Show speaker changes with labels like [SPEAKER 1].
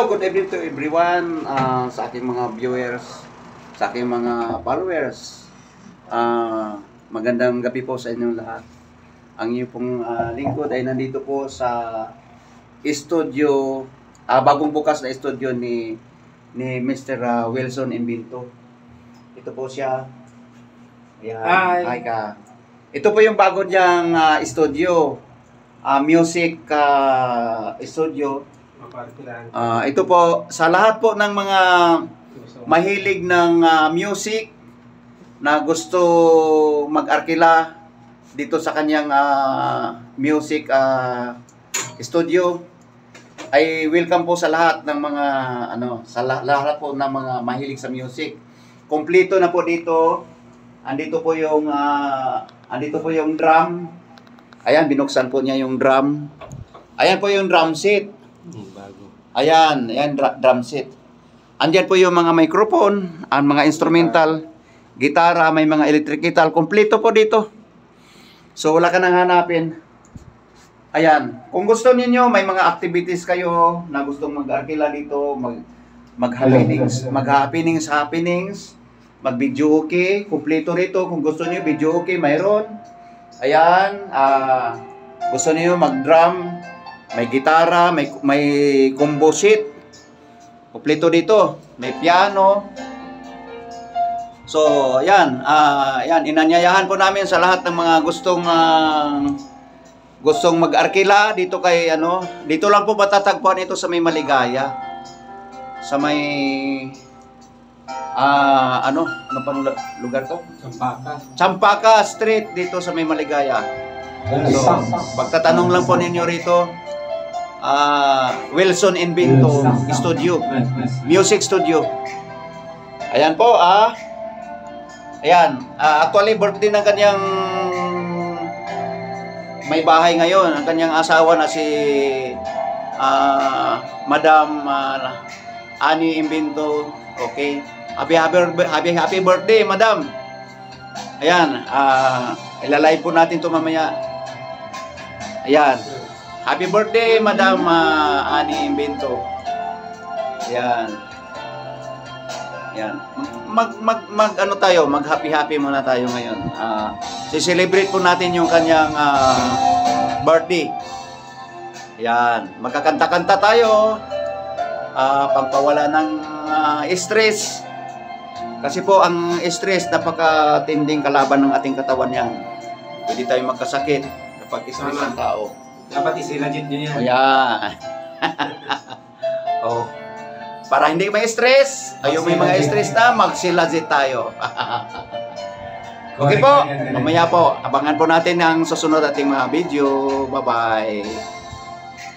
[SPEAKER 1] Good evening to everyone, sa aking mga viewers, sa aking mga followers. Magandang gabi po sa inyong lahat. Ang inyong pong lingkod ay nandito po sa studio, bagong bukas na studio ni Mr. Wilson Imbento. Ito po siya. Ayan. Hi ka. Ito po yung bago niyang studio, music studio. Ito po sa lahat po ng mga mahilig ng music na gusto mag-arkila dito sa kanyang music studio, ay welcome po sa lahat ng mga lahat po ng mga mahilig sa music. Kompleto na po dito. Andito po yung drum. Ayan, binuksan po niya yung drum. Ayan po yung drum set. Ayan, drum set. Andyan po yung mga microphone, ang mga instrumental, gitara, may mga electric guitar, kompleto po dito. So wala ka nang hanapin. Ayan, kung gusto niyo may mga activities kayo na gustong mag-arkila dito, mag-happenings, mag-video okay, kompleto rito. Kung gusto niyo video okay, mayroon. Ayan, gusto niyo mag-drum, may gitara, may combo sheet. Kompleto dito. May piano. So, ayan. Ayan, inanyayahan po namin sa lahat ng mga gustong mag-arkila dito kay dito lang po matatagpuan ito sa may Maligaya. Sa may ano pang lugar to? Champaka Street dito sa may Maligaya. So, pagtatanong lang po ninyo rito, Wilson Imbento Studio, Music Studio. Ayan po, ayan, actually birthday ng kanyang may bahay ngayon, ang kanyang asawa na si Madam Annie Imbento. Okay, happy birthday, Madam. Ayan, ilalive po natin to mamaya. Ayan, happy birthday, Madam Annie Imbento. Ayan. Ayan. Mag-happy muna tayo ngayon. Si-celebrate po natin yung kanyang birthday. Ayan. Magkakanta-kanta tayo. Pampawala ng stress. Kasi po ang stress napakatinding kalaban ng ating katawan yan. Pwede tayo magkasakit kapag stress ang tao.
[SPEAKER 2] Dapat isilajit nyo yan.
[SPEAKER 1] Ayan. Oh. Para hindi may stress, may mga stress na, magsilajit tayo. Okay po, mamaya po, abangan po natin ang susunod ating mga video. Bye-bye.